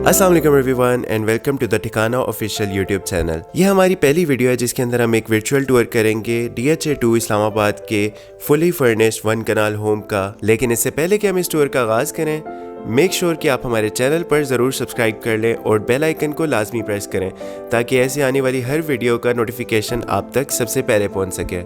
अस्सलाम वालेकुम everyone and welcome to the Thikana official YouTube channel. ये हमारी पहली वीडियो है जिसके अंदर हम एक वर्चुअल टूर करेंगे DHA 2 इस्लामाबाद के फुली फर्निश्ड 1 कनाल होम का। लेकिन इससे पहले कि हम इस टूर का आगाज़ करें, मेक श्योर कि आप हमारे चैनल पर ज़रूर सब्सक्राइब कर लें और बेल आइकन को लाजमी प्रेस करें ताकि ऐसे आने वाली हर वीडियो का नोटिफिकेशन आप तक सबसे पहले पहुँच सके।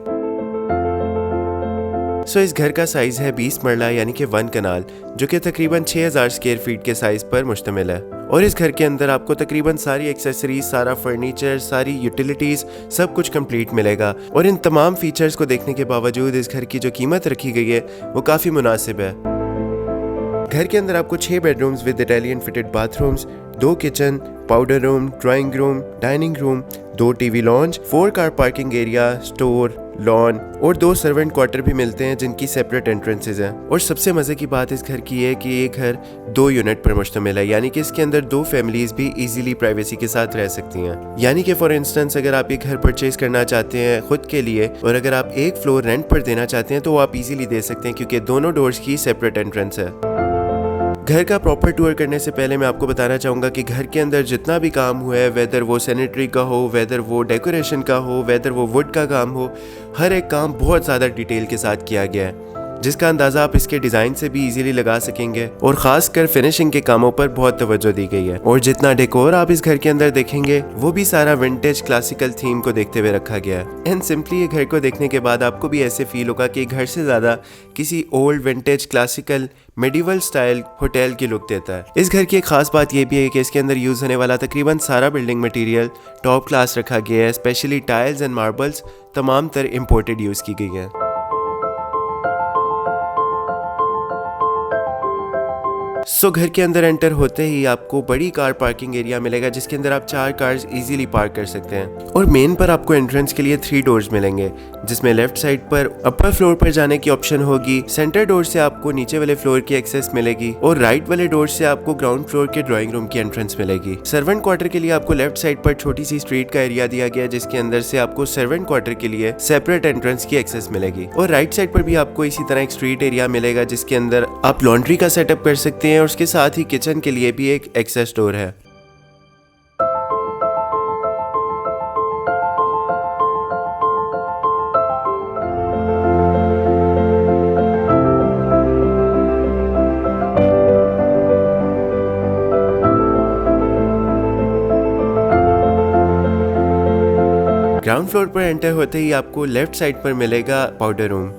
इस घर का साइज़ है 20 मरला यानी कि 1 कनाल, जो कि तकरीबन 6000 स्क्वायर फीट के साइज़ पर मुश्तमिल है। और इस घर के अंदर आपको तकरीबन सारी एक्सेसरीज, सारा फर्नीचर, सारी यूटिलिटीज़ सब कुछ कंप्लीट मिलेगा। और इन तमाम फीचर्स को देखने के बावजूद इस घर की जो कीमत रखी गई है वो काफ़ी मुनासिब है। घर के अंदर आपको 6 bedrooms with Italian fitted bathrooms, 2 kitchen, powder room, drawing room, dining room, 2 TV launch, 4 car parking area, store, lawn और 2 सर्वेंट क्वार्टर भी मिलते हैं जिनकी सेपरेट एंट्रेंसेज हैं। और सबसे मज़े की बात इस घर की है कि ये घर 2 यूनिट पर मुश्तमिल है, यानी कि इसके अंदर 2 फैमिलीज भी इजीली प्राइवेसी के साथ रह सकती हैं। यानी कि फॉर इंस्टेंस अगर आप ये घर परचेज करना चाहते हैं खुद के लिए और अगर आप एक फ्लोर रेंट पर देना चाहते हैं तो आप इजीली दे सकते हैं क्योंकि दोनों डोर्स की सेपरेट एंट्रेंस है। घर का प्रॉपर टूर करने से पहले मैं आपको बताना चाहूँगा कि घर के अंदर जितना भी काम हुआ है, वेदर वो सैनिटरी का हो, वेदर वो डेकोरेशन का हो, वेदर वो वुड का काम हो, हर एक काम बहुत ज़्यादा डिटेल के साथ किया गया है जिसका अंदाज़ा आप इसके डिज़ाइन से भी इजीली लगा सकेंगे। और ख़ासकर फिनिशिंग के कामों पर बहुत तवज्जो दी गई है। और जितना डेकोर आप इस घर के अंदर देखेंगे वो भी सारा विंटेज क्लासिकल थीम को देखते हुए रखा गया है। एंड सिंपली ये घर को देखने के बाद आपको भी ऐसे फील होगा कि घर से ज़्यादा किसी old vintage classical medieval style hotel की लुक देता है। इस घर की एक खास बात यह भी है कि इसके अंदर यूज़ होने वाला तकरीबन सारा बिल्डिंग मटेरियल टॉप क्लास रखा गया है। स्पेशली टाइल्स एंड मार्बल्स तमाम तर इम्पोर्टेड यूज़ की गई है। घर के अंदर एंटर होते ही आपको बड़ी कार पार्किंग एरिया मिलेगा जिसके अंदर आप 4 कार्स इजीली पार्क कर सकते हैं। और मेन पर आपको एंट्रेंस के लिए 3 डोर्स मिलेंगे जिसमें लेफ्ट साइड पर अपर फ्लोर पर जाने की ऑप्शन होगी, सेंटर डोर से आपको नीचे वाले फ्लोर की एक्सेस मिलेगी और राइट वाले डोर से आपको ग्राउंड फ्लोर के ड्राइंग रूम की एंट्रेंस मिलेगी। सर्वेंट क्वार्टर के लिए आपको लेफ्ट साइड पर छोटी सी स्ट्रीट का एरिया दिया गया जिसके अंदर से आपको सर्वेंट क्वार्टर के लिए सेपरेट एंट्रेंस की एक्सेस मिलेगी। और राइट साइड पर भी आपको इसी तरह एक स्ट्रीट एरिया मिलेगा जिसके अंदर आप लॉन्ड्री का सेटअप कर सकते हैं और उसके साथ ही किचन के लिए भी एक एक्सेस डोर है। ग्राउंड फ्लोर पर एंटर होते ही आपको लेफ्ट साइड पर मिलेगा पाउडर रूम।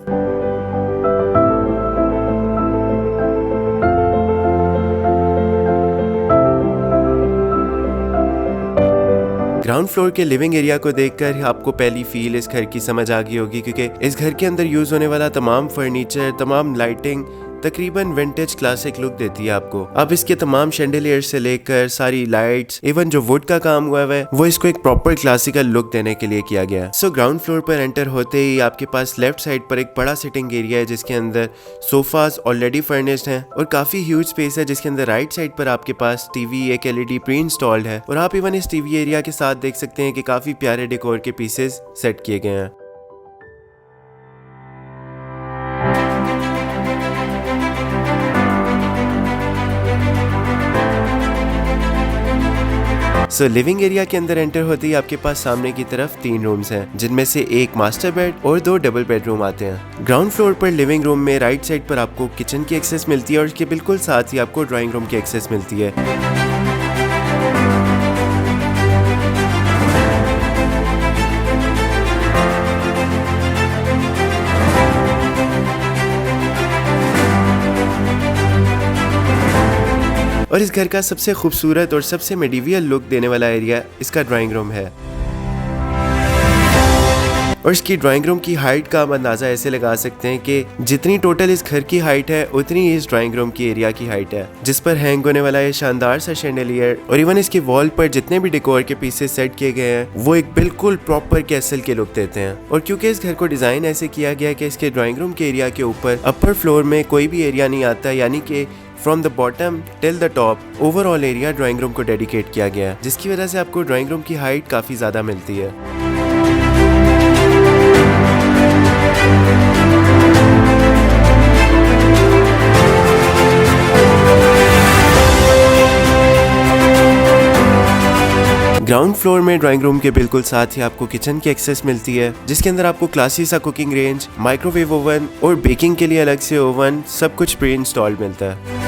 ग्राउंड फ्लोर के लिविंग एरिया को देखकर आपको पहली फील इस घर की समझ आ गई होगी क्योंकि इस घर के अंदर यूज होने वाला तमाम फर्नीचर, तमाम लाइटिंग तकरीबन विंटेज क्लासिक लुक देती है आपको। अब इसके तमाम शैंडलियर से लेकर सारी लाइट्स, इवन जो वुड का काम हुआ है वो इसको एक प्रॉपर क्लासिकल लुक देने के लिए किया गया है। ग्राउंड फ्लोर पर एंटर होते ही आपके पास लेफ्ट साइड पर एक बड़ा सिटिंग एरिया है जिसके अंदर सोफास ऑलरेडी फर्निश्ड हैं और काफी ह्यूज स्पेस है जिसके अंदर राइट साइड पर आपके पास टीवी एक LED प्री इंस्टॉल्ड है। और आप इवन इस टीवी एरिया के साथ देख सकते हैं कि काफी प्यारे डेकोर के पीसेस सेट किए गए हैं। लिविंग एरिया के अंदर एंटर होते ही आपके पास सामने की तरफ 3 रूम्स हैं जिनमें से एक मास्टर बेड और 2 डबल बेडरूम आते हैं। ग्राउंड फ्लोर पर लिविंग रूम में राइट साइड पर आपको किचन की एक्सेस मिलती है और उसके बिल्कुल साथ ही आपको ड्राइंग रूम की एक्सेस मिलती है। और इस घर का सबसे खूबसूरत और सबसे मेडिवियल लुक देने वाला एरिया इसका ड्राइंग रूम है। और इसकी ड्राइंग रूम की हाइट का हम अंदाज़ा ऐसे लगा सकते हैं कि जितनी टोटल इस घर की हाइट है उतनी इस ड्राइंग रूम की एरिया की हाइट है, जिस पर हैंग होने वाला ये शानदार सा शैंडलियर और इवन इसके वॉल पर जितने भी डेकोर के पीसेस सेट किए गए हैं वो एक बिल्कुल प्रॉपर कैसल के लुक देते हैं। और क्योंकि इस घर को डिज़ाइन ऐसे किया गया है कि इसके ड्राइंग रूम के एरिया के ऊपर अपर फ्लोर में कोई भी एरिया नहीं आता, यानी कि from the bottom till the top overall area drawing room को डेडिकेट किया गया है, जिसकी वजह से आपको ड्राइंग रूम की हाइट काफ़ी ज़्यादा मिलती है। ग्राउंड फ्लोर में ड्राइंग रूम के बिल्कुल साथ ही आपको किचन की एक्सेस मिलती है, जिसके अंदर आपको क्लासी सा कुकिंग रेंज, माइक्रोवेव ओवन और बेकिंग के लिए अलग से ओवन, सब कुछ प्री इंस्टॉल्ड मिलता है।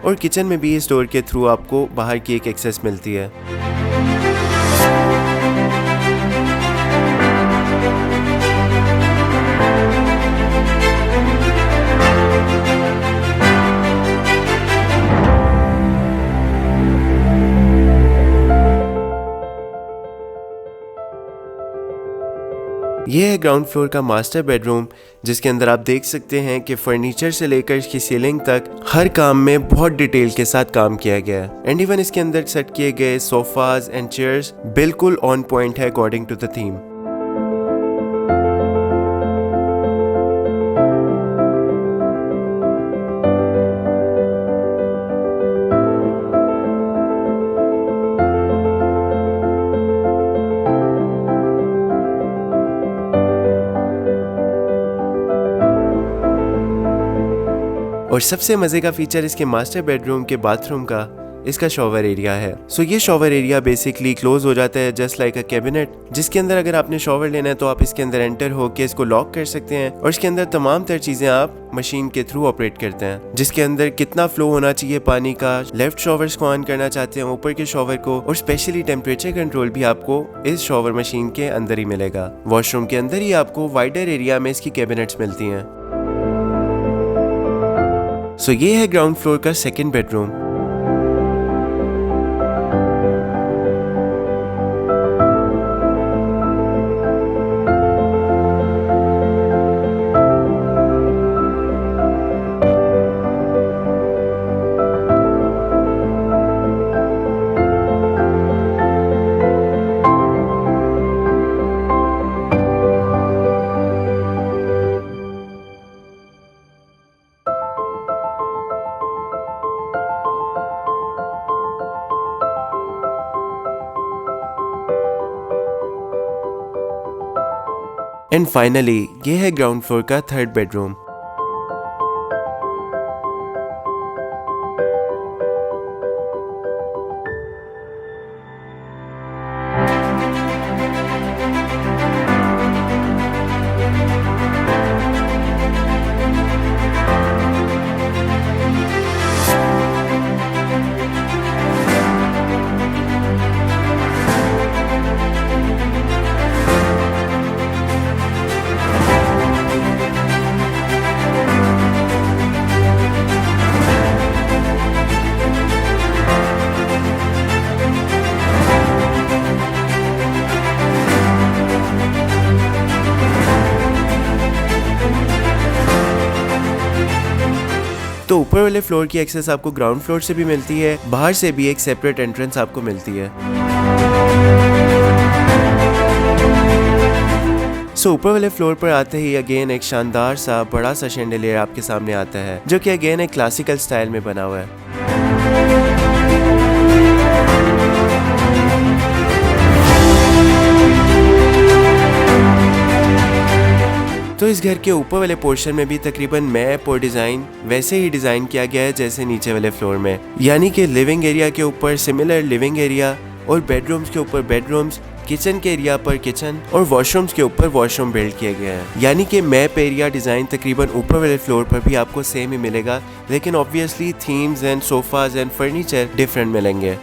और किचन में भी इस डोर के थ्रू आपको बाहर की एक एक्सेस मिलती है। यह है ग्राउंड फ्लोर का मास्टर बेडरूम, जिसके अंदर आप देख सकते हैं कि फर्नीचर से लेकर इसकी सीलिंग तक हर काम में बहुत डिटेल के साथ काम किया गया है। एंड इवन इसके अंदर सेट किए गए सोफाज एंड चेयर्स बिल्कुल ऑन पॉइंट है अकॉर्डिंग टू द थीम। और सबसे मजे का फीचर इसके मास्टर बेडरूम के बाथरूम का इसका शॉवर एरिया है। सो ये शॉवर एरिया बेसिकली क्लोज हो जाता है जस्ट लाइक अ कैबिनेट, जिसके अंदर अगर आपने शॉवर लेना है तो आप इसके अंदर एंटर होकर इसको लॉक कर सकते हैं और इसके अंदर तमाम तर चीजें आप मशीन के थ्रू ऑपरेट करते हैं, जिसके अंदर कितना फ्लो होना चाहिए पानी का, लेफ्ट शॉवर्स को ऑन करना चाहते हैं ऊपर के शॉवर को, और स्पेशली टेम्परेचर कंट्रोल भी आपको इस शॉवर मशीन के अंदर ही मिलेगा। वॉशरूम के अंदर ही आपको वाइडर एरिया में इसकी कैबिनेट्स मिलती हैं। सो ये है ग्राउंड फ्लोर का सेकंड बेडरूम। एंड फाइनली ये है ग्राउंड फ्लोर का थर्ड बेडरूम। तो ऊपर वाले फ्लोर की एक्सेस आपको ग्राउंड फ्लोर से भी मिलती है, बाहर से भी एक सेपरेट एंट्रेंस आपको मिलती है। सो ऊपर वाले फ्लोर पर आते ही अगेन एक शानदार सा बड़ा सा शैंडेलियर आपके सामने आता है, जो कि अगेन एक क्लासिकल स्टाइल में बना हुआ है। तो इस घर के ऊपर वाले पोर्शन में भी तकरीबन मैप और डिजाइन वैसे ही डिजाइन किया गया है जैसे नीचे वाले फ्लोर में, यानी कि लिविंग एरिया के ऊपर सिमिलर लिविंग एरिया और बेडरूम्स के ऊपर बेडरूम्स, किचन के एरिया पर किचन और वॉशरूम्स के ऊपर वॉशरूम बिल्ड किया गया है। यानी कि मैप एरिया डिजाइन तकरीबन ऊपर वाले फ्लोर पर भी आपको सेम ही मिलेगा, लेकिन obviously themes and sofas and furniture different मिलेंगे।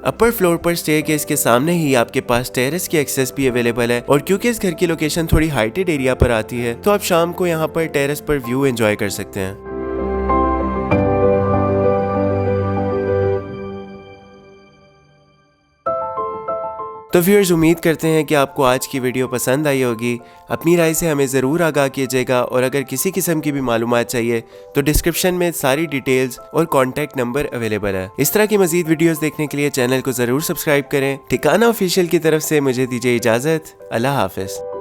अपर फ्लोर पर स्टेयरकेस के सामने ही आपके पास टेरेस की एक्सेस भी अवेलेबल है, और क्योंकि इस घर की लोकेशन थोड़ी हाइटेड एरिया पर आती है तो आप शाम को यहाँ पर टेरेस पर व्यू एंजॉय कर सकते हैं। तो व्यूअर्स, उम्मीद करते हैं कि आपको आज की वीडियो पसंद आई होगी। अपनी राय से हमें ज़रूर आगाह कीजिएगा, और अगर किसी किस्म की भी मालूमात चाहिए तो डिस्क्रिप्शन में सारी डिटेल्स और कॉन्टैक्ट नंबर अवेलेबल है। इस तरह की मजीद वीडियोस देखने के लिए चैनल को ज़रूर सब्सक्राइब करें। ठिकाना ऑफिशियल की तरफ से मुझे दीजिए इजाज़त। अल्लाह हाफिज़।